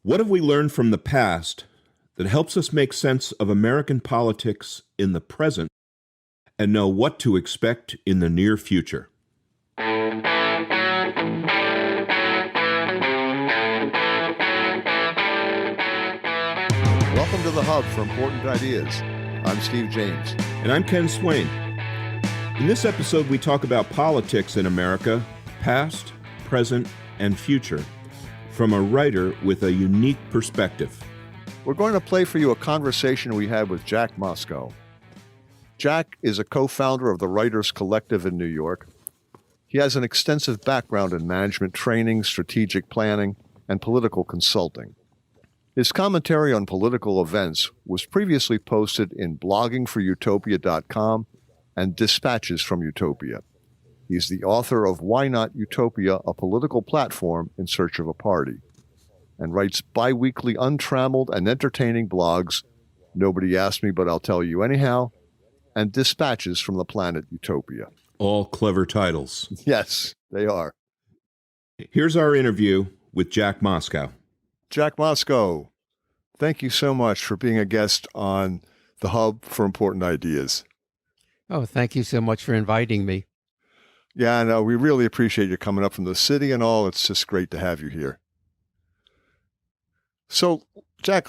What have we learned from the past that helps us make sense of American politics in the present and know what to expect in the near future? Welcome to the Hub for Important Ideas. I'm Steve James. And I'm Ken Swain. In this episode, we talk about politics in America, past, present, and future, from a writer with a unique perspective. We're going to play for you a conversation we had with Jack Moscou. Jack is a co-founder of the Writers Collective in New York. He has an extensive background in management training, strategic planning, and political consulting. His commentary on political events was previously posted in bloggingforutopia.com and Dispatches from Utopia. He's the author of Why Not Utopia, a political platform in search of a party, and writes bi-weekly untrammeled and entertaining blogs, Nobody Asked Me But I'll Tell You Anyhow, and Dispatches from the Planet Utopia. All clever titles. Yes, they are. Here's our interview with Jack Moscou. Jack Moscou, thank you so much for being a guest on the Hub for Important Ideas. Oh, thank you so much for inviting me. Yeah, I know. We really appreciate you coming up from the city and all. It's just great to have you here. So, Jack,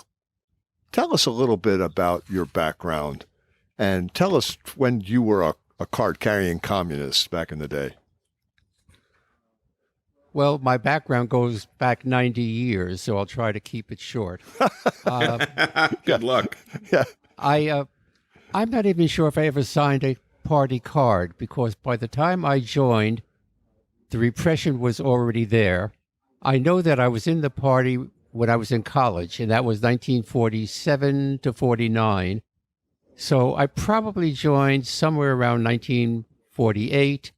tell us a little bit about your background and tell us when you were a card-carrying communist back in the day. Well, my background goes back 90 years, so I'll try to keep it short. Good luck. Yeah. I'm not even sure if I ever signed a party card, because by the time I joined, the repression was already there. I know that I was in the party when I was in college, and that was 1947 to 49. So I probably joined somewhere around 1948,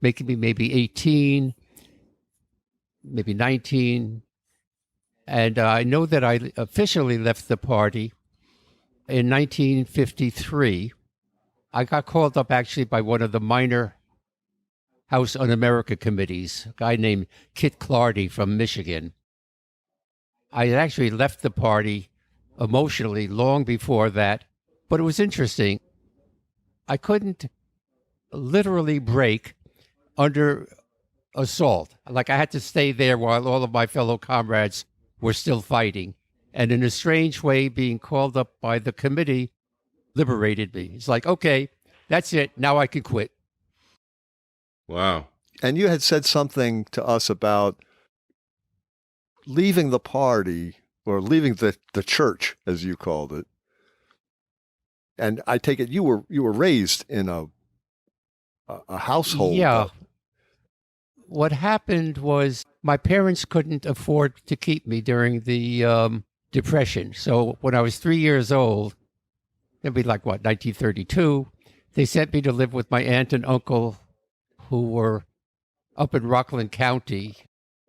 making me maybe 18, maybe 19. And I know that I officially left the party in 1953. I got called up actually by one of the minor House Un-America committees, a guy named Kit Clardy from Michigan. I had actually left the party emotionally long before that, but it was interesting. I couldn't literally break under assault. Like, I had to stay there while all of my fellow comrades were still fighting. And in a strange way, being called up by the committee liberated me. It's like, okay, that's it. Now I can quit. Wow. And you had said something to us about leaving the party or leaving the church, as you called it. And I take it you were raised in a household. Yeah. What happened was my parents couldn't afford to keep me during the Depression. So when I was 3 years old, it'd be like, 1932, they sent me to live with my aunt and uncle who were up in Rockland County.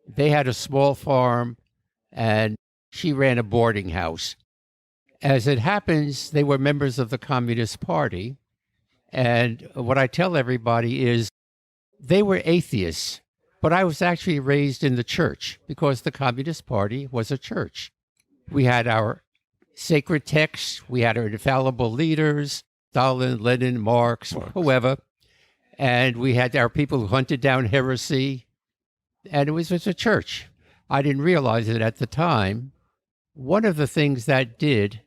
They had a small farm, and she ran a boarding house. As it happens, they were members of the Communist Party. And what I tell everybody is they were atheists, but I was actually raised in the church because the Communist Party was a church. We had our sacred texts. We had our infallible leaders, Stalin, Lenin, Marx, whoever. And we had our people who hunted down heresy. And it was just a church. I didn't realize it at the time. One of the things that did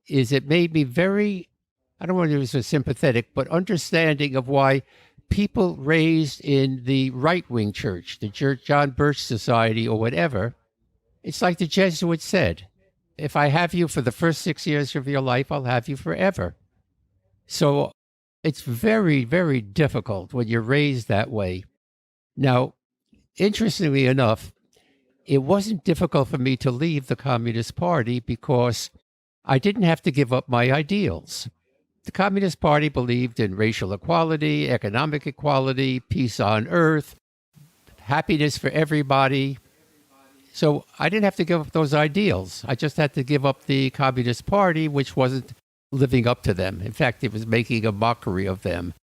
is it made me very, I don't want to use a sympathetic, but understanding of why people raised in the right-wing church, the John Birch Society or whatever, it's like the Jesuits said, if I have you for the first 6 years of your life, I'll have you forever. So it's very, very difficult when you're raised that way. Now, interestingly enough, it wasn't difficult for me to leave the Communist Party because I didn't have to give up my ideals. The Communist Party believed in racial equality, economic equality, peace on earth, happiness for everybody. So I didn't have to give up those ideals. I just had to give up the Communist Party, which wasn't living up to them. In fact, it was making a mockery of them.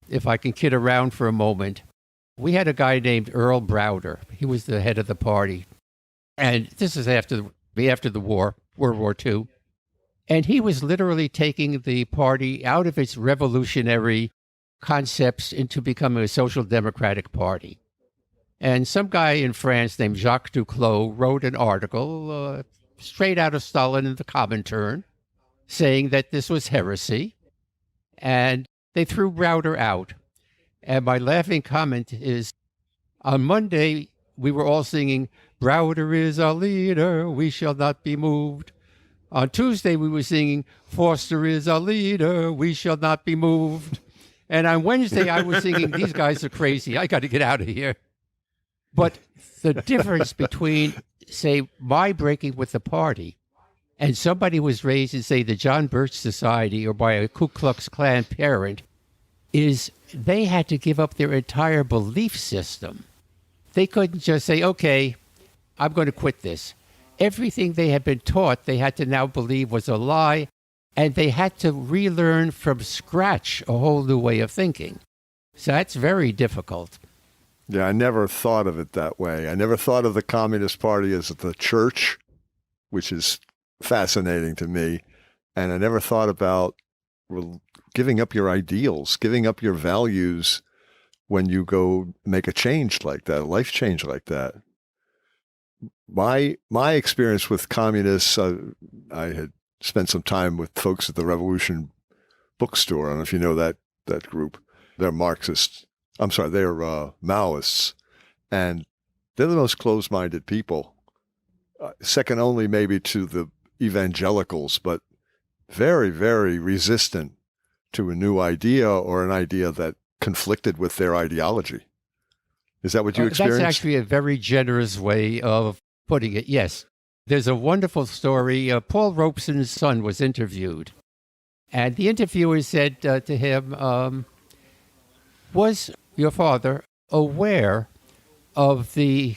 If I can kid around for a moment, we had a guy named Earl Browder. He was the head of the party. And this is after the war, World War II. And he was literally taking the party out of its revolutionary concepts into becoming a social democratic party. And some guy in France named Jacques Duclos wrote an article straight out of Stalin in the Comintern saying that this was heresy. And they threw Browder out. And my laughing comment is, on Monday, we were all singing, "Browder is our leader, we shall not be moved." On Tuesday, we were singing, "Forster is our leader, we shall not be moved." And on Wednesday, I was singing, "These guys are crazy, I got to get out of here." But the difference between, say, my breaking with the party and somebody was raised in, say, the John Birch Society or by a Ku Klux Klan parent is they had to give up their entire belief system. They couldn't just say, okay, I'm going to quit this. Everything they had been taught, they had to now believe was a lie, and they had to relearn from scratch a whole new way of thinking. So that's very difficult. Yeah, I never thought of it that way. I never thought of the Communist Party as the church, which is fascinating to me. And I never thought about giving up your ideals, giving up your values when you go make a change like that, a life change like that. My experience with communists, I had spent some time with folks at the Revolution bookstore. I don't know if you know that group. They're Marxists. I'm sorry, they're Maoists. And they're the most closed-minded people, second only maybe to the evangelicals, but very, very resistant to a new idea or an idea that conflicted with their ideology. Is that what you experienced? That's actually a very generous way of putting it, yes. There's a wonderful story. Paul Robeson's son was interviewed, and the interviewer said to him, was your father aware of the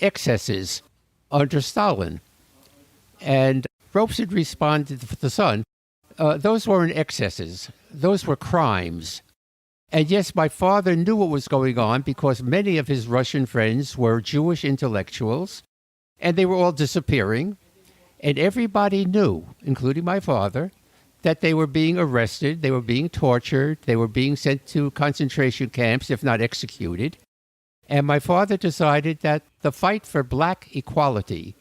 excesses under Stalin? And Robeson responded to the son, those weren't excesses. Those were crimes. And yes, my father knew what was going on because many of his Russian friends were Jewish intellectuals, and they were all disappearing. And everybody knew, including my father, that they were being arrested, they were being tortured, they were being sent to concentration camps, if not executed. And my father decided that the fight for black equality,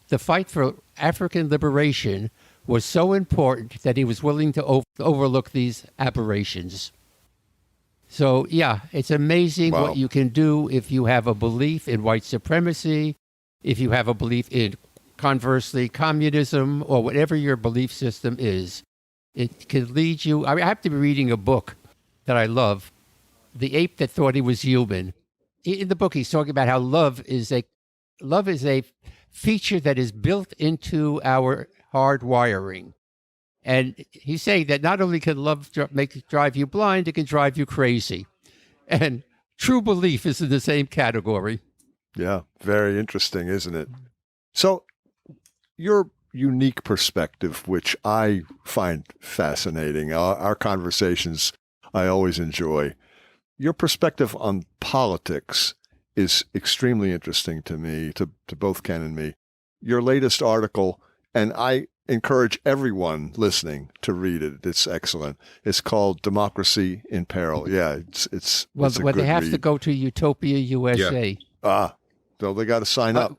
the fight for African liberation, was so important that he was willing to overlook these aberrations. So, yeah, it's amazing Wow. what you can do if you have a belief in white supremacy, if you have a belief in, conversely, communism, or whatever your belief system is. It can lead you. I have to be reading a book that I love, The Ape That Thought He Was Human. In the book, he's talking about how love is a feature that is built into our hard wiring. And he's saying that not only can love drive you blind, it can drive you crazy. And true belief is in the same category. Yeah, very interesting, isn't it? So your unique perspective, which I find fascinating, our conversations I always enjoy. Your perspective on politics is extremely interesting to me, to both Ken and me. Your latest article, and I encourage everyone listening to read it. It's excellent. It's called "Democracy in Peril." Yeah, it's well, a they good have read. to go to Utopia USA. So they got to sign up.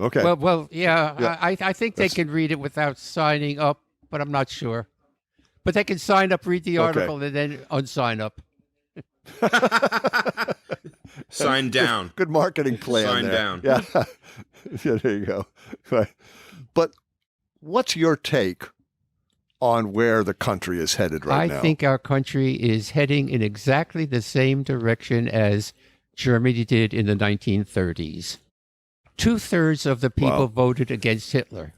Okay. Well, yeah. Yeah. I think they can read it without signing up, but I'm not sure. But they can sign up, read the article, and then unsign up. Sign down. Good marketing plan. Sign there. down. Yeah. Yeah, there you go. Right. But what's your take on where the country is headed right now? I think our country is heading in exactly the same direction as Germany did in the 1930s. 2/3 of the people voted against Hitler.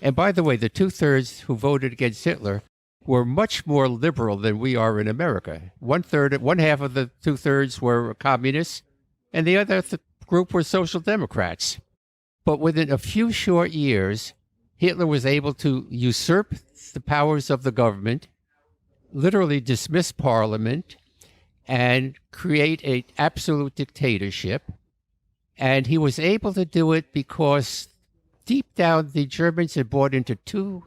And by the way, the 2/3 who voted against Hitler were much more liberal than we are in America. One half of the 2/3 were communists, and the other group were social democrats. But within a few short years, Hitler was able to usurp the powers of the government, literally dismiss parliament, and create an absolute dictatorship. And he was able to do it because deep down the Germans had bought into two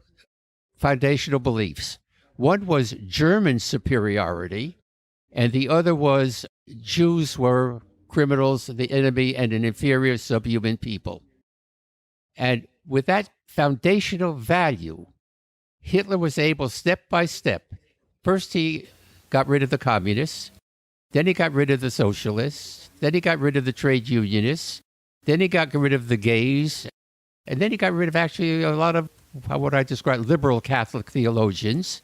foundational beliefs. One was German superiority, and the other was Jews were criminals, the enemy, and an inferior subhuman people. And with that foundational value, Hitler was able, step by step, first he got rid of the communists, then he got rid of the socialists, then he got rid of the trade unionists, then he got rid of the gays, and then he got rid of actually a lot of what I describe liberal Catholic theologians.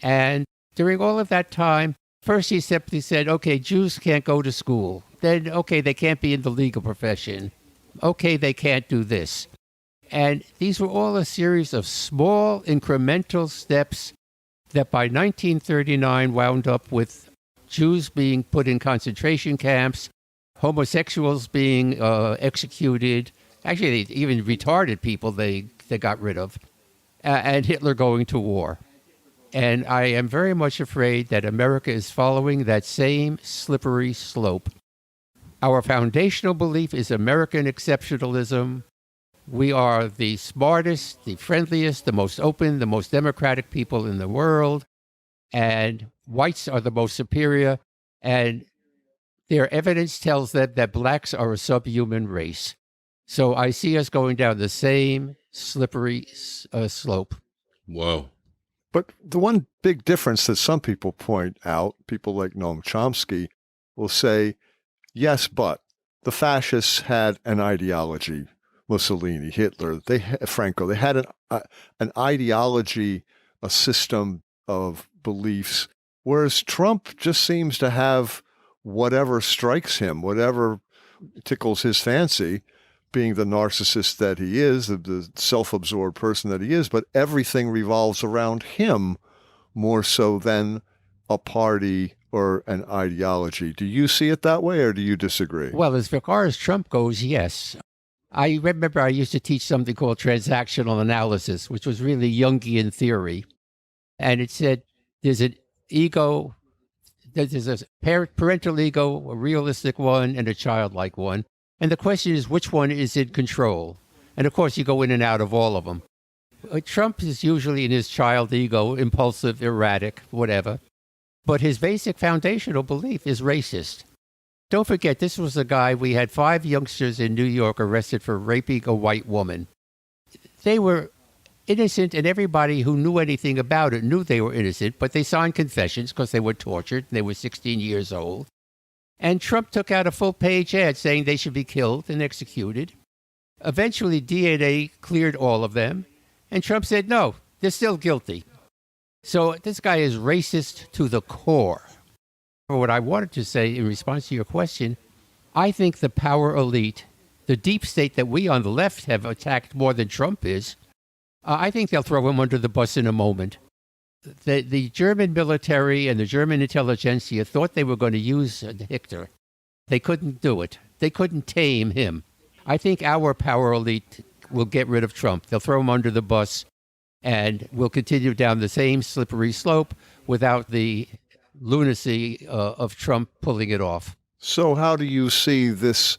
And during all of that time, first he simply said, okay, Jews can't go to school. Then, okay, they can't be in the legal profession. Okay, they can't do this. And these were all a series of small incremental steps that by 1939 wound up with Jews being put in concentration camps, homosexuals being executed, actually even retarded people they got rid of, and Hitler going to war. And I am very much afraid that America is following that same slippery slope. Our foundational belief is American exceptionalism. We are the smartest, the friendliest, the most open, the most democratic people in the world. And whites are the most superior. And their evidence tells them that blacks are a subhuman race. So I see us going down the same slippery slope. Whoa. But the one big difference that some people point out, people like Noam Chomsky, will say, yes, but the fascists had an ideology. Mussolini, Hitler, Franco, they had an ideology, a system of beliefs, whereas Trump just seems to have whatever strikes him, whatever tickles his fancy, being the narcissist that he is, the self-absorbed person that he is, but everything revolves around him more so than a party or an ideology. Do you see it that way, or do you disagree? Well, as far as Trump goes, yes. I remember I used to teach something called transactional analysis, which was really Jungian theory. And it said there's an ego, there's a parental ego, a realistic one, and a childlike one. And the question is, which one is in control? And of course, you go in and out of all of them. Trump is usually in his child ego, impulsive, erratic, whatever. But his basic foundational belief is racist. Don't forget, this was a guy, we had 5 youngsters in New York arrested for raping a white woman. They were innocent, and everybody who knew anything about it knew they were innocent, but they signed confessions because they were tortured, and they were 16 years old. And Trump took out a full-page ad saying they should be killed and executed. Eventually, DNA cleared all of them, and Trump said, no, they're still guilty. So this guy is racist to the core. What I wanted to say in response to your question, I think the power elite, the deep state that we on the left have attacked more than Trump is, I think they'll throw him under the bus in a moment. The German military and the German intelligentsia thought they were going to use Hitler. They couldn't do it. They couldn't tame him. I think our power elite will get rid of Trump. They'll throw him under the bus, and we'll continue down the same slippery slope without the lunacy of Trump pulling it off. So how do you see this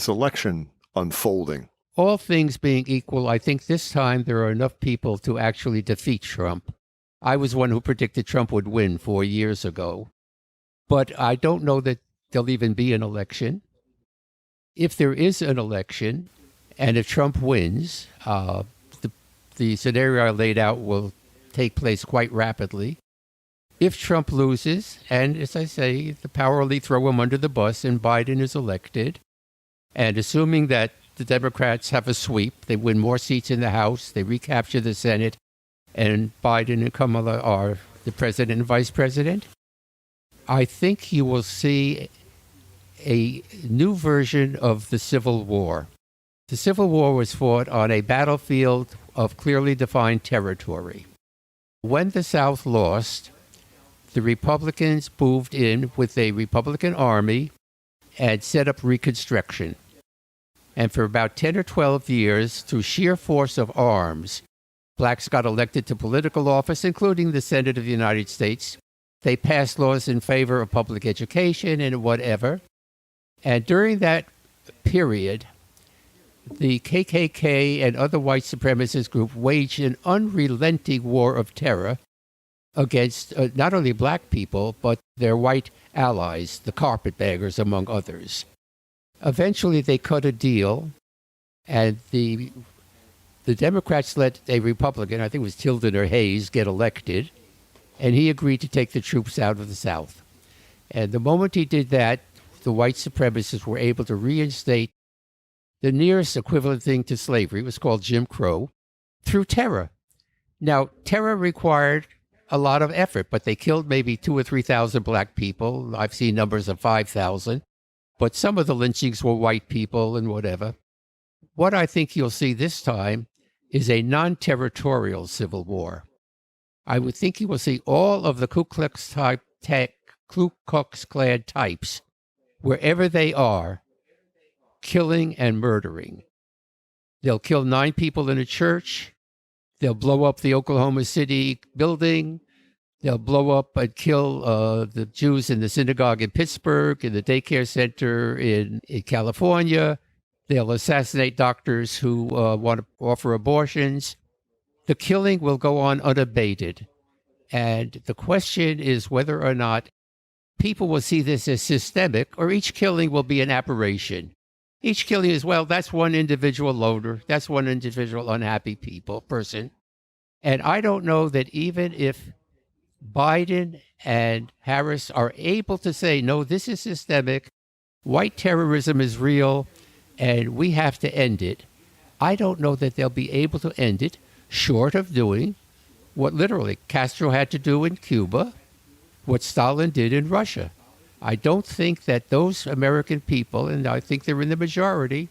election unfolding? All things being equal, I think this time there are enough people to actually defeat Trump. I was one who predicted Trump would win 4 years ago. But I don't know that there'll even be an election. If there is an election, and if Trump wins, the scenario I laid out will take place quite rapidly. If Trump loses, and as I say, the power elite throw him under the bus and Biden is elected, and assuming that the Democrats have a sweep, they win more seats in the House, they recapture the Senate, and Biden and Kamala are the president and vice president, I think you will see a new version of the Civil War. The Civil War was fought on a battlefield of clearly defined territory. When the South lost, the Republicans moved in with a Republican army and set up Reconstruction. And for about 10 or 12 years, through sheer force of arms, blacks got elected to political office, including the Senate of the United States. They passed laws in favor of public education and whatever. And during that period, the KKK and other white supremacist groups waged an unrelenting war of terror against not only black people, but their white allies, the carpetbaggers, among others. Eventually, they cut a deal, and the Democrats let a Republican, I think it was Tilden or Hayes, get elected, and he agreed to take the troops out of the South. And the moment he did that, the white supremacists were able to reinstate the nearest equivalent thing to slavery. It was called Jim Crow, through terror. Now, terror required a lot of effort, but they killed maybe 2,000 or 3,000 black people. I've seen numbers of 5,000, but some of the lynchings were white people and whatever. What I think you'll see this time is a non-territorial civil war. I would think you will see all of the Ku Klux Klan types, wherever they are, killing and murdering. They'll kill 9 people in a church. They'll blow up the Oklahoma City building. They'll blow up and kill the Jews in the synagogue in Pittsburgh, in the daycare center in California. They'll assassinate doctors who want to offer abortions. The killing will go on unabated. And the question is whether or not people will see this as systemic, or each killing will be an aberration. Each killing is, well, that's one individual loner. That's one individual unhappy person. And I don't know that even if Biden and Harris are able to say, no, this is systemic, white terrorism is real, and we have to end it, I don't know that they'll be able to end it, short of doing what literally Castro had to do in Cuba, what Stalin did in Russia. I don't think that those American people, and I think they're in the majority,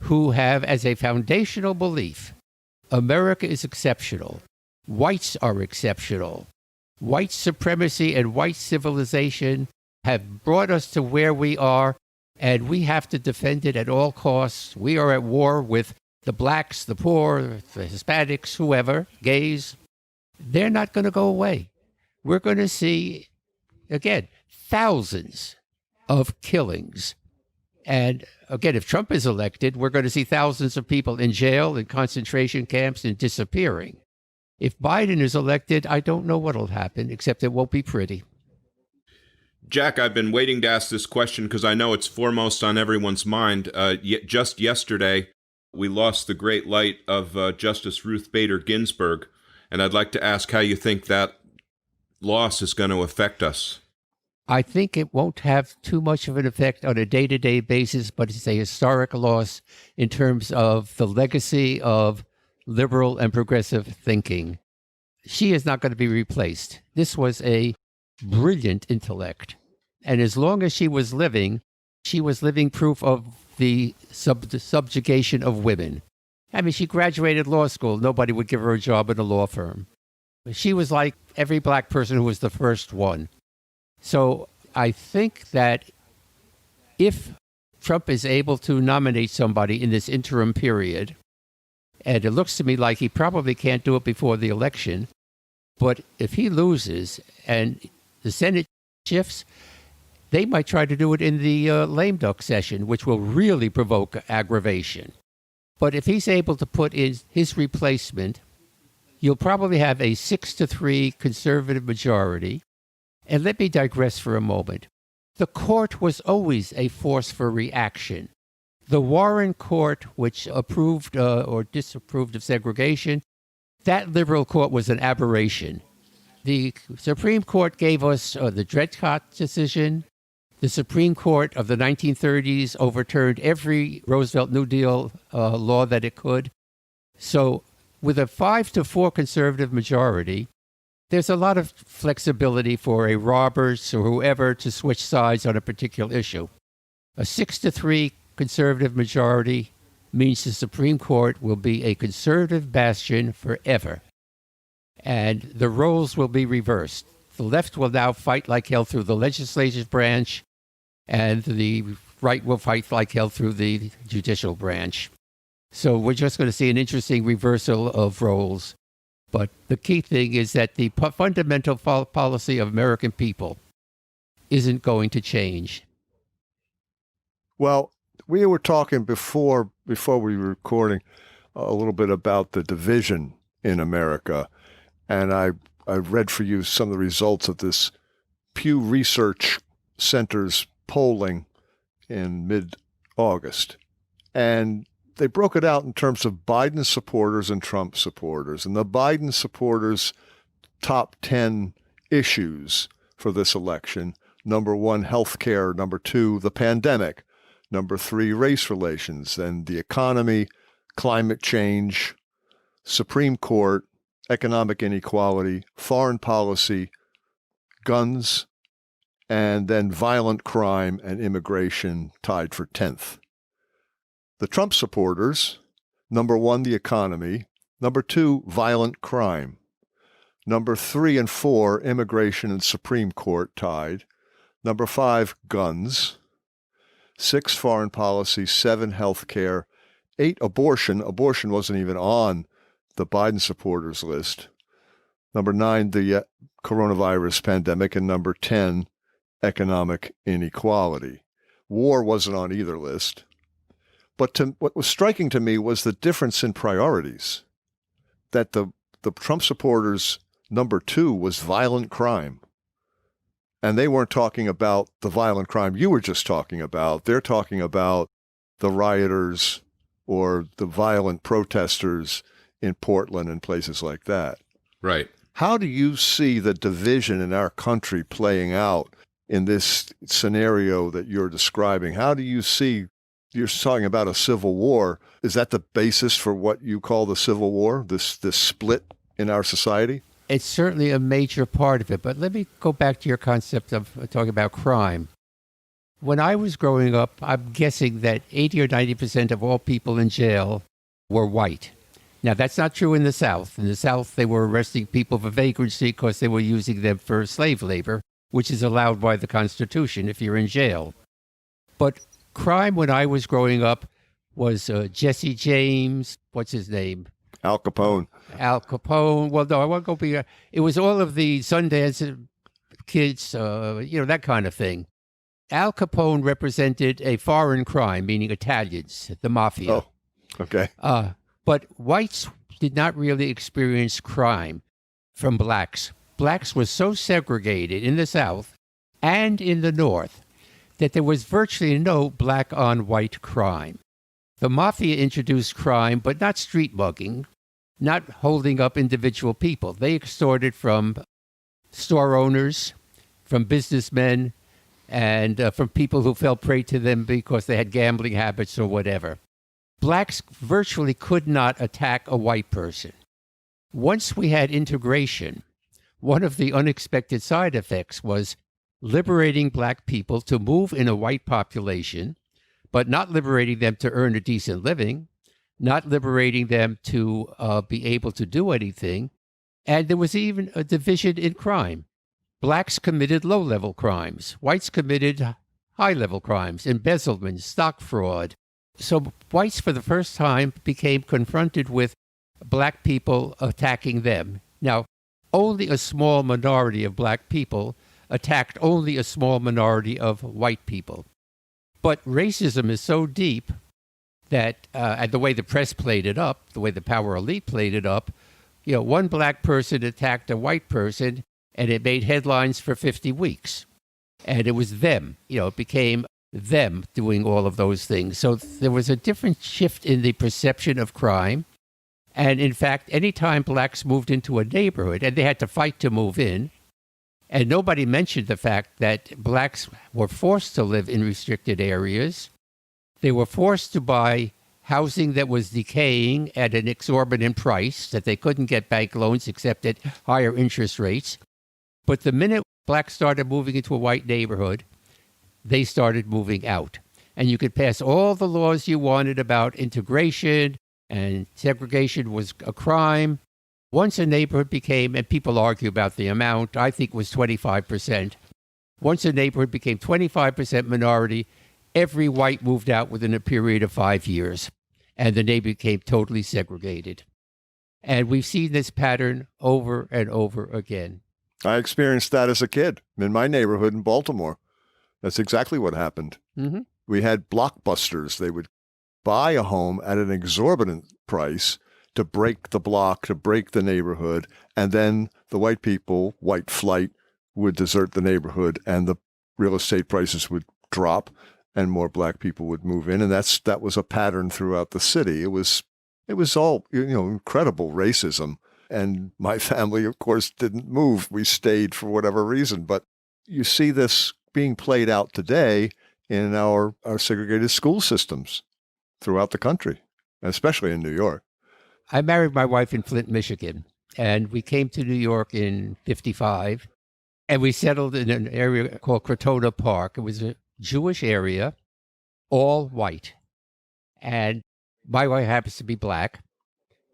who have as a foundational belief, America is exceptional, whites are exceptional, white supremacy and white civilization have brought us to where we are, and we have to defend it at all costs. We are at war with the blacks, the poor, the Hispanics, whoever, gays. They're not going to go away. We're going to see, again, thousands of killings. And again, if Trump is elected, we're going to see thousands of people in jail, in concentration camps, and disappearing. If Biden is elected, I don't know what will happen, except it won't be pretty. Jack, I've been waiting to ask this question because I know it's foremost on everyone's mind. Just yesterday, we lost the great light of Justice Ruth Bader Ginsburg, and I'd like to ask how you think that loss is going to affect us. I think it won't have too much of an effect on a day-to-day basis, but it's a historic loss in terms of the legacy of liberal and progressive thinking. She is not going to be replaced. This was a brilliant intellect. And as long as she was living proof of the subjugation of women. I mean, she graduated law school. Nobody would give her a job in a law firm. She was like every black person who was the first one. So I think that if Trump is able to nominate somebody in this interim period, and it looks to me like he probably can't do it before the election, but if he loses and the Senate shifts, they might try to do it in the lame duck session, which will really provoke aggravation. But if he's able to put in his replacement, you'll probably have a 6-3 conservative majority. And let me digress for a moment. The court was always a force for reaction. The Warren Court, which approved or disapproved of segregation, that liberal court was an aberration. The Supreme Court gave us the Dred decision. The Supreme Court of the 1930s overturned every Roosevelt New Deal law that it could. So with a 5-4 conservative majority, there's a lot of flexibility for a Roberts or whoever to switch sides on a particular issue. A 6-3 conservative majority means the Supreme Court will be a conservative bastion forever. And the roles will be reversed. The left will now fight like hell through the legislative branch, and the right will fight like hell through the judicial branch. So we're just going to see an interesting reversal of roles. But the key thing is that the fundamental policy of American people isn't going to change. Well, We were talking before we were recording a little bit about the division in America, and I read for you some of the results of this Pew Research Center's polling in mid-August. And they broke it out in terms of Biden supporters and Trump supporters. And the Biden supporters' top 10 issues for this election: number 1, healthcare; number 2, the pandemic; number 3, race relations; then the economy, climate change, Supreme Court, economic inequality, foreign policy, guns, and then violent crime and immigration tied for 10th. The Trump supporters: number 1, the economy; number 2, violent crime; number 3 and 4, immigration and Supreme Court tied; number 5, guns; 6, foreign policy; 7, healthcare; 8, abortion. Abortion wasn't even on the Biden supporters list; number 9, the coronavirus pandemic; and number 10, economic inequality. War wasn't on either list. But what was striking to me was the difference in priorities, that the Trump supporters' number 2 was violent crime. And they weren't talking about the violent crime you were just talking about. They're talking about the rioters or the violent protesters in Portland and places like that. Right. How do you see the division in our country playing out in this scenario that you're describing? How do you see, you're talking about a civil war. Is that the basis for what you call the civil war, this split in our society? It's certainly a major part of it. But let me go back to your concept of talking about crime. When I was growing up, I'm guessing that 80 or 90% of all people in jail were white. Now, that's not true in the South. In the South, they were arresting people for vagrancy because they were using them for slave labor, which is allowed by the Constitution if you're in jail. But crime when I was growing up was Jesse James, what's his name? Al Capone. Al Capone. Well, no, I won't go be. It was all of the Sundance kids, that kind of thing. Al Capone represented a foreign crime, meaning Italians, the mafia. Oh, okay. But whites did not really experience crime from blacks. Blacks were so segregated in the South and in the North that there was virtually no black on white crime. The mafia introduced crime, but not street mugging, not holding up individual people. They extorted from store owners, from businessmen, and from people who fell prey to them because they had gambling habits or whatever. Blacks virtually could not attack a white person. Once we had integration, one of the unexpected side effects was liberating black people to move in a white population, but not liberating them to earn a decent living, not liberating them to be able to do anything. And there was even a division in crime. Blacks committed low-level crimes. Whites committed high-level crimes, embezzlement, stock fraud. So whites, for the first time, became confronted with black people attacking them. Now, only a small minority of black people attacked only a small minority of white people. But racism is so deep that, and the way the press played it up, the way the power elite played it up, one black person attacked a white person, and it made headlines for 50 weeks. And it was them. It became them doing all of those things. So there was a different shift in the perception of crime. And in fact, anytime blacks moved into a neighborhood, and they had to fight to move in, and nobody mentioned the fact that blacks were forced to live in restricted areas. They were forced to buy housing that was decaying at an exorbitant price, that they couldn't get bank loans except at higher interest rates. But the minute blacks started moving into a white neighborhood, they started moving out. And you could pass all the laws you wanted about integration, and segregation was a crime. Once a neighborhood became, and people argue about the amount, I think it was 25%. Once a neighborhood became 25% minority, every white moved out within a period of 5 years, and the neighborhood became totally segregated. And we've seen this pattern over and over again. I experienced that as a kid in my neighborhood in Baltimore. That's exactly what happened. Mm-hmm. We had blockbusters. They would buy a home at an exorbitant price to break the block, to break the neighborhood, and then the white people, white flight, would desert the neighborhood, and the real estate prices would drop, and more black people would move in, and that was a pattern throughout the city. It was all incredible racism, and my family, of course, didn't move. We stayed for whatever reason, but you see this being played out today in our segregated school systems throughout the country, especially in New York. I married my wife in Flint, Michigan, and we came to New York in 55, and we settled in an area called Crotona Park. It was a Jewish area, all white. And my wife happens to be black,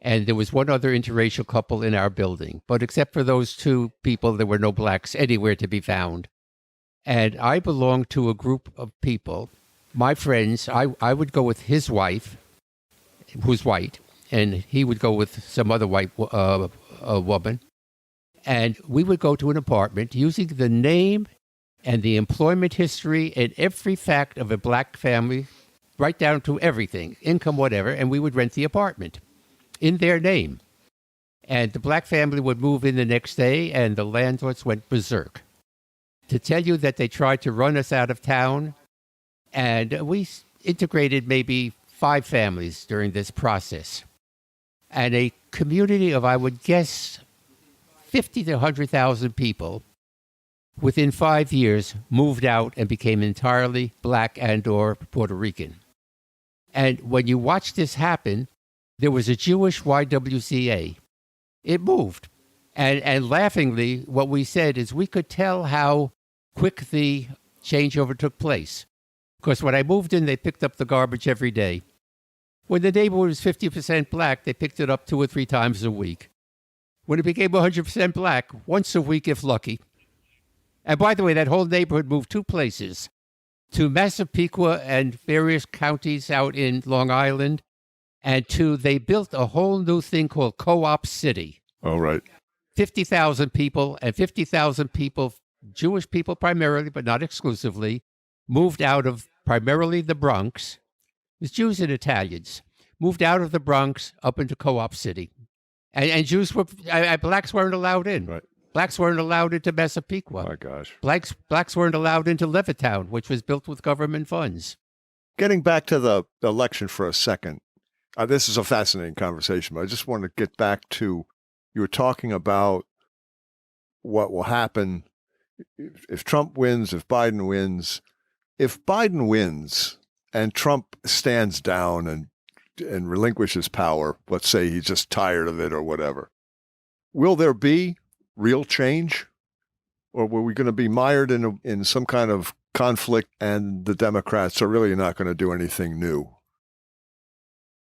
and there was one other interracial couple in our building. But except for those two people, there were no blacks anywhere to be found. And I belonged to a group of people, my friends. I would go with his wife, who's white, and he would go with some other white woman. And we would go to an apartment using the name and the employment history and every fact of a black family, right down to everything, income, whatever, and we would rent the apartment in their name. And the black family would move in the next day, and the landlords went berserk. To tell you that they tried to run us out of town, and we integrated maybe 5 families during this process. And a community of, I would guess, 50 to 100,000 people within 5 years moved out and became entirely black and or Puerto Rican. And when you watch this happen, there was a Jewish YWCA. It moved. And laughingly, what we said is we could tell how quick the changeover took place. Because when I moved in, they picked up the garbage every day. When the neighborhood was 50% black, they picked it up 2 or 3 times a week. When it became 100% black, once a week if lucky. And by the way, that whole neighborhood moved 2 places, to Massapequa and various counties out in Long Island, and they built a whole new thing called Co-op City. Oh, right. 50,000 people, and 50,000 people, Jewish people primarily, but not exclusively, moved out of primarily the Bronx. It was Jews and Italians, moved out of the Bronx up into Co-op City. And Jews blacks weren't allowed in. Right. Blacks weren't allowed into Massapequa. My gosh. Blacks weren't allowed into Levittown, which was built with government funds. Getting back to the election for a second, this is a fascinating conversation, but I just want to get back to, you were talking about what will happen if Trump wins, if Biden wins. If Biden wins and Trump stands down and relinquishes power, let's say he's just tired of it or whatever, will there be real change? Or were we going to be mired in some kind of conflict and the Democrats are really not going to do anything new?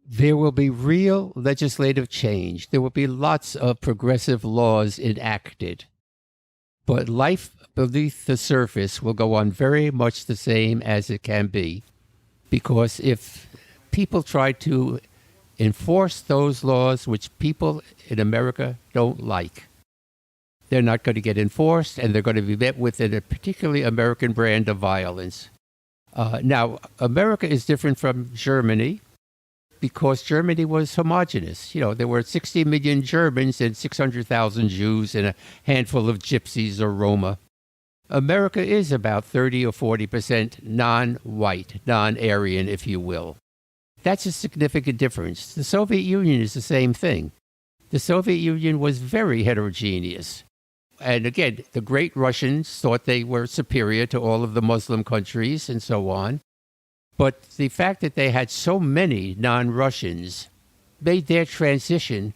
There will be real legislative change. There will be lots of progressive laws enacted. But life beneath the surface will go on very much the same as it can be. Because if people try to enforce those laws which people in America don't like, they're not going to get enforced, and they're going to be met with a particularly American brand of violence. Now, America is different from Germany because Germany was homogenous. There were 60 million Germans and 600,000 Jews and a handful of gypsies or Roma. America is about 30 or 40% non-white, non-Aryan, if you will. That's a significant difference. The Soviet Union is the same thing. The Soviet Union was very heterogeneous. And again, the great Russians thought they were superior to all of the Muslim countries and so on. But the fact that they had so many non-Russians made their transition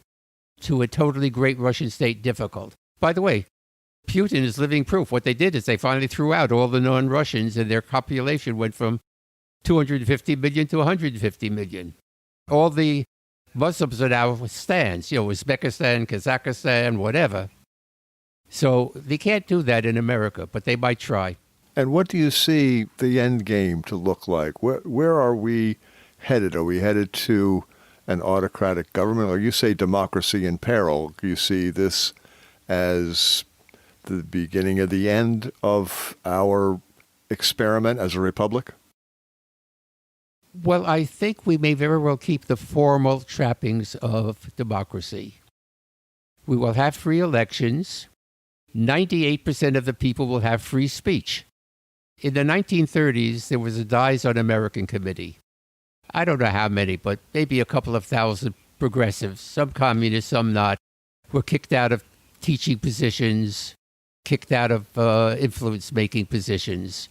to a totally great Russian state difficult. By the way, Putin is living proof. What they did is they finally threw out all the non-Russians, and their population went from 250 million to 150 million. All the Muslims are now stands, Uzbekistan, Kazakhstan, whatever. So they can't do that in America, but they might try. And what do you see the end game to look like? Where are we headed? Are we headed to an autocratic government? Or you say democracy in peril. Do you see this as the beginning of the end of our experiment as a republic? Well, I think we may very well keep the formal trappings of democracy. We will have free elections. 98% of the people will have free speech. In the 1930s, there was a Dies on American committee. I don't know how many, but maybe a couple of thousand progressives, some communists, some not, were kicked out of teaching positions, kicked out of influence-making positions.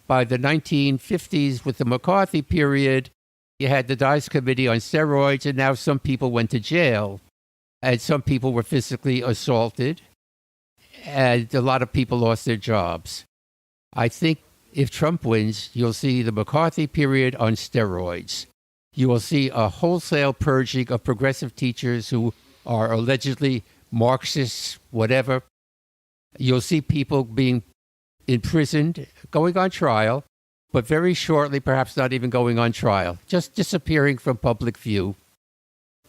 By the 1950s, with the McCarthy period, you had the Dies Committee on steroids, and now some people went to jail, and some people were physically assaulted, and a lot of people lost their jobs. I think if Trump wins, you'll see the McCarthy period on steroids. You will see a wholesale purging of progressive teachers who are allegedly Marxists, whatever. You'll see people being imprisoned, going on trial, but very shortly, perhaps not even going on trial, just disappearing from public view.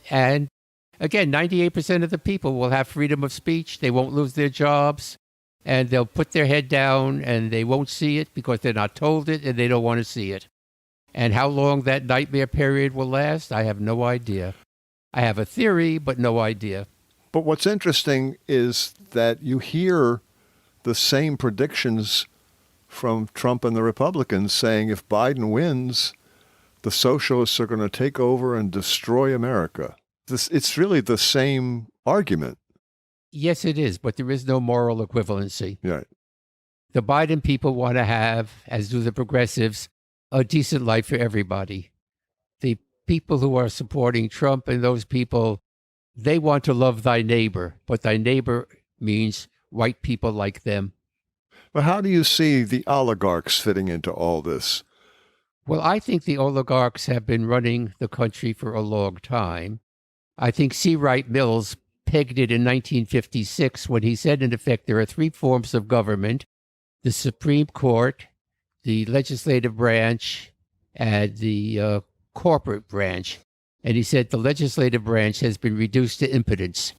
And again, 98% of the people will have freedom of speech. They won't lose their jobs, and they'll put their head down, and they won't see it because they're not told it, and they don't want to see it. And how long that nightmare period will last, I have no idea. I have a theory, but no idea. But what's interesting is that you hear the same predictions from Trump and the Republicans saying if Biden wins, the socialists are going to take over and destroy America. It's really the same argument. Yes, it is, but there is no moral equivalency. Right. The Biden people want to have, as do the progressives, a decent life for everybody. The people who are supporting Trump and those people, they want to love thy neighbor, but thy neighbor means white people like them. But how do you see the oligarchs fitting into all this? Well, I think the oligarchs have been running the country for a long time. I think C. Wright Mills pegged it in 1956 when he said, in effect, there are three forms of government: the Supreme Court, the legislative branch, and the corporate branch. And he said the legislative branch has been reduced to impotence.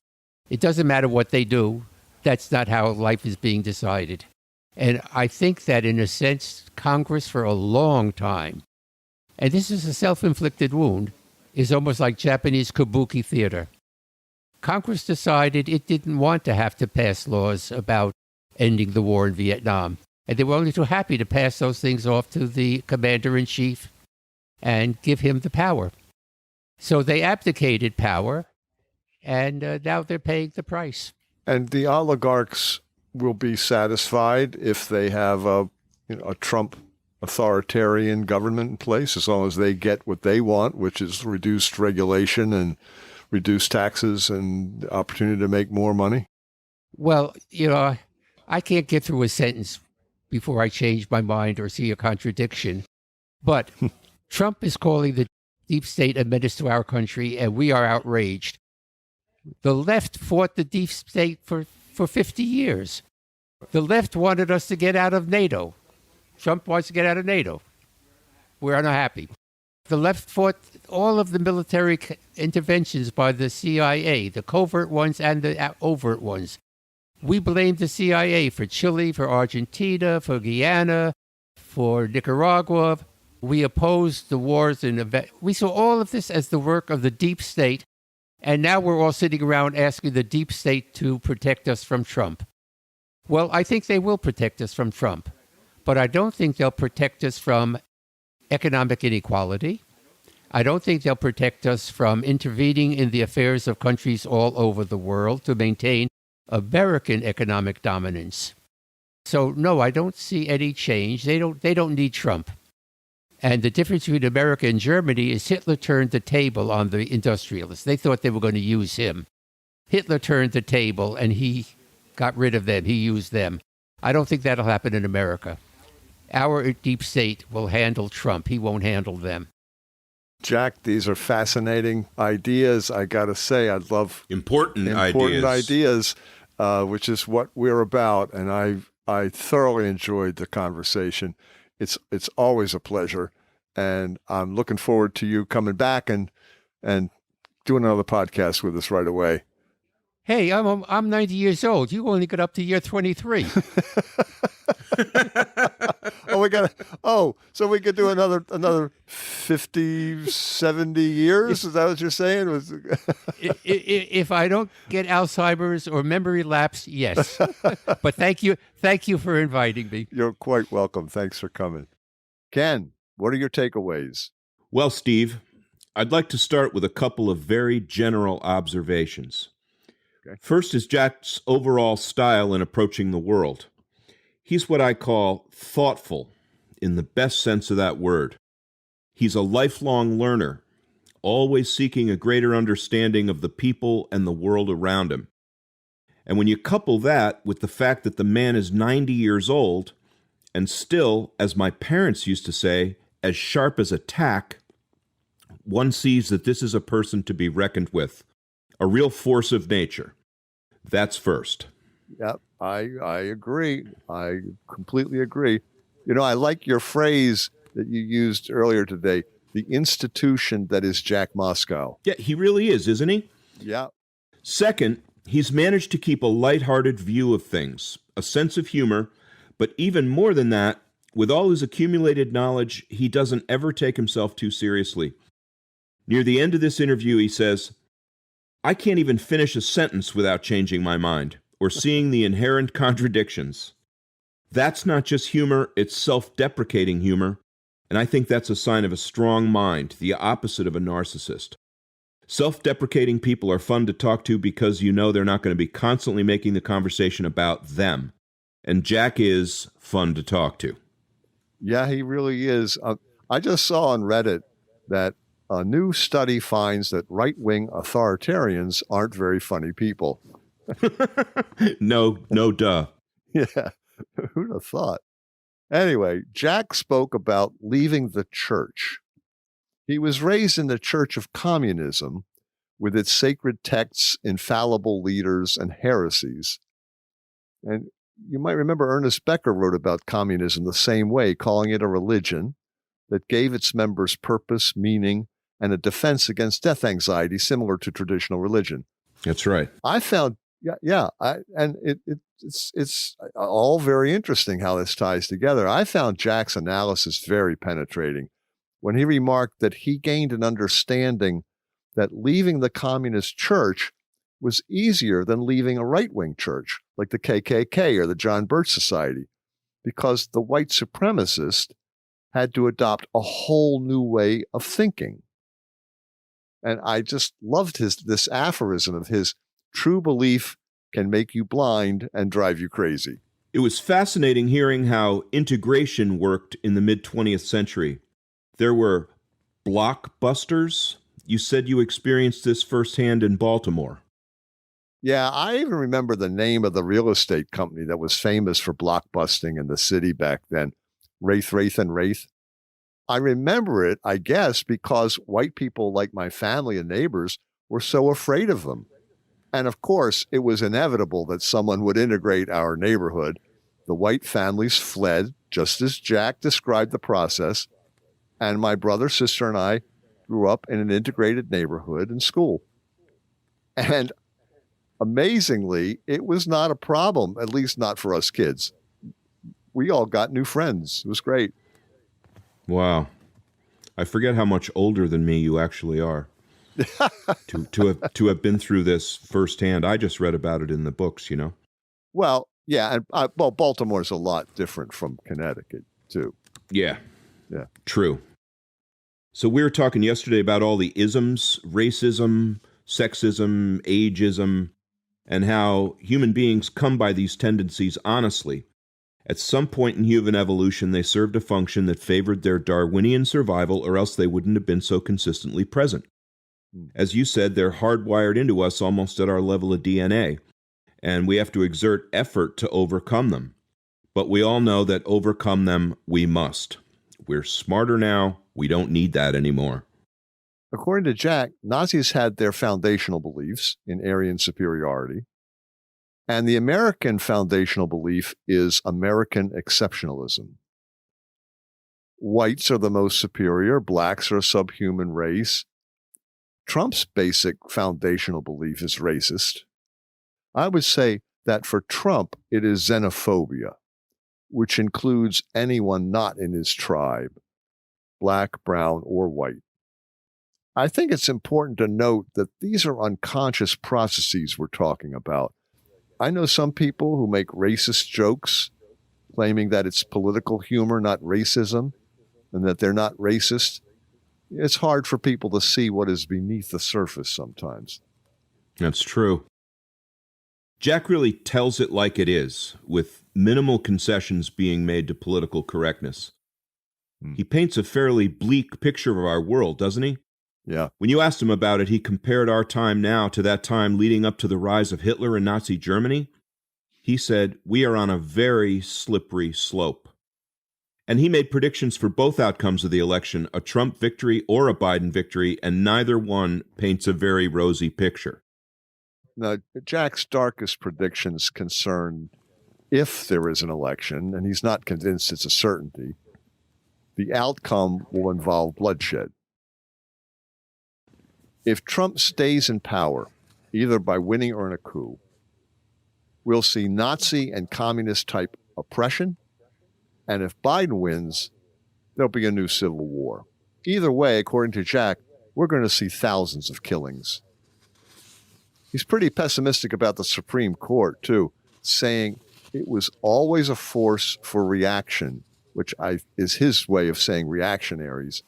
It doesn't matter what they do. That's not how life is being decided. And I think that, in a sense, Congress for a long time, and this is a self-inflicted wound, is almost like Japanese kabuki theater. Congress decided it didn't want to have to pass laws about ending the war in Vietnam. And they were only too happy to pass those things off to the commander-in-chief and give him the power. So they abdicated power, and now they're paying the price. And the oligarchs will be satisfied if they have a Trump authoritarian government in place, as long as they get what they want, which is reduced regulation and reduced taxes and opportunity to make more money? Well, I can't get through a sentence before I change my mind or see a contradiction. But Trump is calling the deep state a menace to our country, and we are outraged. The left fought the deep state for 50 years. The left wanted us to get out of NATO. Trump wants to get out of NATO. We're unhappy. The left fought all of the military interventions by the CIA, the covert ones and the overt ones. We blamed the CIA for Chile, for Argentina, for Guyana, for Nicaragua. We opposed the wars we saw all of this as the work of the deep state, and now we're all sitting around asking the deep state to protect us from Trump. Well, I think they will protect us from Trump, but I don't think they'll protect us from economic inequality. I don't think they'll protect us from intervening in the affairs of countries all over the world to maintain American economic dominance. So, no, I don't see any change. They don't need Trump. And the difference between America and Germany is Hitler turned the table on the industrialists. They thought they were going to use him. Hitler turned the table, and he got rid of them. He used them. I don't think that'll happen in America. Our deep state will handle Trump. He won't handle them. Jack, these are fascinating ideas. I got to say, I love important ideas, which is what we're about. And I thoroughly enjoyed the conversation. It's always a pleasure. And I'm looking forward to you coming back and doing another podcast with us right away. Hey, I'm 90 years old. You only got up to year 23. So we could do another 50, 70 years? Is that what you're saying? If I don't get Alzheimer's or memory lapse, yes. But thank you for inviting me. You're quite welcome. Thanks for coming. Ken, what are your takeaways? Well, Steve, I'd like to start with a couple of very general observations. Okay. First is Jack's overall style in approaching the world. He's what I call thoughtful, in the best sense of that word. He's a lifelong learner, always seeking a greater understanding of the people and the world around him. And when you couple that with the fact that the man is 90 years old, and still, as my parents used to say, as sharp as a tack, one sees that this is a person to be reckoned with, a real force of nature. That's first. Yep, I agree. I completely agree. I like your phrase that you used earlier today, the institution that is Jack Moscow. Yeah, he really is, isn't he? Yeah. Second, he's managed to keep a lighthearted view of things, a sense of humor, but even more than that, with all his accumulated knowledge, he doesn't ever take himself too seriously. Near the end of this interview, he says, "I can't even finish a sentence without changing my mind or seeing the inherent contradictions." That's not just humor, it's self-deprecating humor, and I think that's a sign of a strong mind, the opposite of a narcissist. Self-deprecating people are fun to talk to because you know they're not going to be constantly making the conversation about them, and Jack is fun to talk to. Yeah, he really is. I just saw on Reddit that a new study finds that right-wing authoritarians aren't very funny people. No, duh. Yeah, who'd have thought? Anyway, Jack spoke about leaving the church. He was raised in the Church of Communism with its sacred texts, infallible leaders, and heresies. And you might remember Ernest Becker wrote about communism the same way, calling it a religion that gave its members purpose, meaning, and a defense against death anxiety similar to traditional religion. That's right. I found, it's all very interesting how this ties together. I found Jack's analysis very penetrating when he remarked that he gained an understanding that leaving the communist church was easier than leaving a right-wing church like the KKK or the John Birch Society, because the white supremacist had to adopt a whole new way of thinking. And I just loved this aphorism of his: true belief can make you blind and drive you crazy. It was fascinating hearing how integration worked in the mid-20th century. There were blockbusters. You said you experienced this firsthand in Baltimore. Yeah, I even remember the name of the real estate company that was famous for blockbusting in the city back then, Wraith, and Wraith. I remember it, I guess, because white people like my family and neighbors were so afraid of them. And of course, it was inevitable that someone would integrate our neighborhood. The white families fled, just as Jack described the process. And my brother, sister, and I grew up in an integrated neighborhood and school. And amazingly, it was not a problem, at least not for us kids. We all got new friends. It was great. Wow. I forget how much older than me you actually are. to have been through this firsthand. I just read about it in the books, you know. Well, yeah, and Baltimore's a lot different from Connecticut too. Yeah. Yeah. True. So we were talking yesterday about all the isms, racism, sexism, ageism, and how human beings come by these tendencies honestly. At some point in human evolution, they served a function that favored their Darwinian survival, or else they wouldn't have been so consistently present. As you said, they're hardwired into us almost at our level of DNA, and we have to exert effort to overcome them. But we all know that overcome them we must. We're smarter now. We don't need that anymore. According to Jack, Nazis had their foundational beliefs in Aryan superiority, and the American foundational belief is American exceptionalism. Whites are the most superior, blacks are a subhuman race. Trump's basic foundational belief is racist. I would say that for Trump, it is xenophobia, which includes anyone not in his tribe, black, brown, or white. I think it's important to note that these are unconscious processes we're talking about. I know some people who make racist jokes, claiming that it's political humor, not racism, and that they're not racist. It's hard for people to see what is beneath the surface sometimes. That's true. Jack really tells it like it is, with minimal concessions being made to political correctness. He paints a fairly bleak picture of our world, doesn't he? Yeah. When you asked him about it, he compared our time now to that time leading up to the rise of Hitler and Nazi Germany. He said, we are on a very slippery slope. And he made predictions for both outcomes of the election, a Trump victory or a Biden victory, and neither one paints a very rosy picture. Now, Jack's darkest predictions concern if there is an election, and he's not convinced it's a certainty, the outcome will involve bloodshed. If Trump stays in power, either by winning or in a coup, we'll see Nazi and communist-type oppression, and if Biden wins, there'll be a new civil war. Either way, according to Jack, we're going to see thousands of killings. He's pretty pessimistic about the Supreme Court, too, saying it was always a force for reaction, which is his way of saying reactionaries.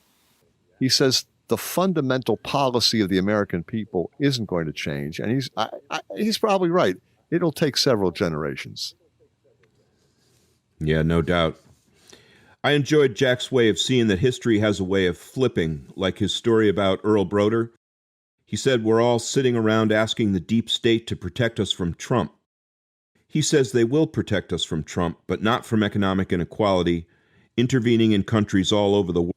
He says the fundamental policy of the American people isn't going to change, and he's probably right. It'll take several generations. Yeah, no doubt. I enjoyed Jack's way of seeing that history has a way of flipping, like his story about Earl Broder. He said we're all sitting around asking the deep state to protect us from Trump. He says they will protect us from Trump, but not from economic inequality, intervening in countries all over the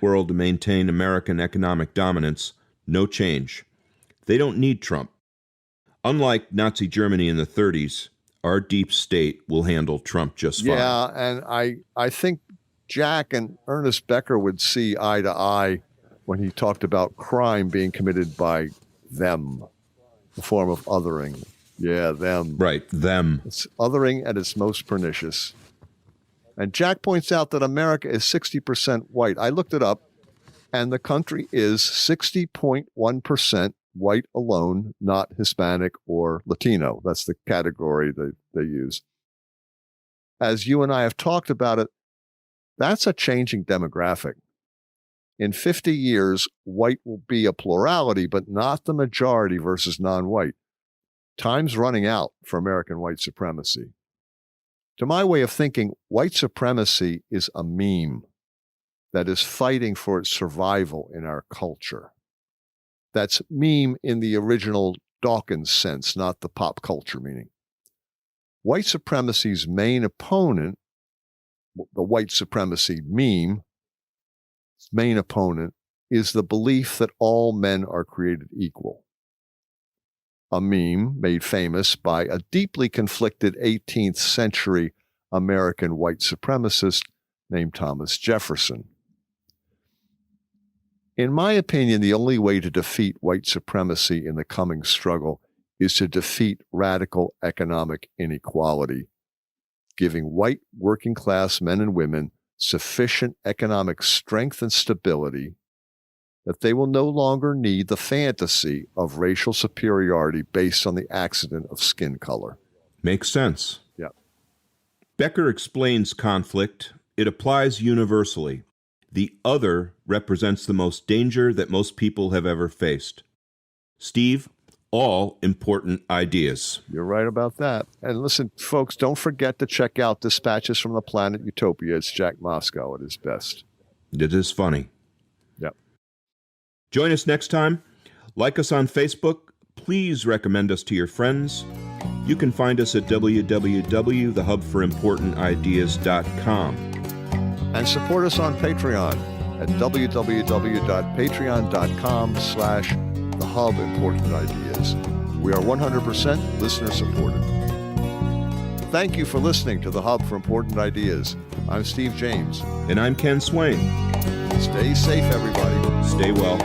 world to maintain American economic dominance. No change. They don't need Trump. Unlike Nazi Germany in the 30s, our deep state will handle Trump just fine. Yeah, and I think Jack and Ernest Becker would see eye to eye when he talked about crime being committed by them, a form of othering. Yeah, them. Right, them. It's othering at its most pernicious. And Jack points out that America is 60% white. I looked it up, and the country is 60.1% white alone, not Hispanic or Latino. That's the category they use. As you and I have talked about it, that's a changing demographic. In 50 years, white will be a plurality, but not the majority versus non-white. Time's running out for American white supremacy. To my way of thinking, white supremacy is a meme that is fighting for its survival in our culture. That's meme in the original Dawkins sense, not the pop culture meaning. White supremacy's main opponent, the white supremacy meme, its main opponent is the belief that all men are created equal. A meme made famous by a deeply conflicted 18th century American white supremacist named Thomas Jefferson. In my opinion, the only way to defeat white supremacy in the coming struggle is to defeat radical economic inequality, giving white working class men and women sufficient economic strength and stability that they will no longer need the fantasy of racial superiority based on the accident of skin color. Makes sense. Yeah. Becker explains conflict. It applies universally. The other represents the most danger that most people have ever faced. Steve, all important ideas. You're right about that. And listen, folks, don't forget to check out Dispatches from the Planet Utopia. It's Jack Moscow at his best. It is funny. Yep. Join us next time. Like us on Facebook. Please recommend us to your friends. You can find us at www.thehubforimportantideas.com. And support us on Patreon at www.patreon.com/thehubimportantideas. We are 100% listener supported. Thank you for listening to The Hub for Important Ideas. I'm Steve James. And I'm Ken Swain. Stay safe, everybody. Stay well.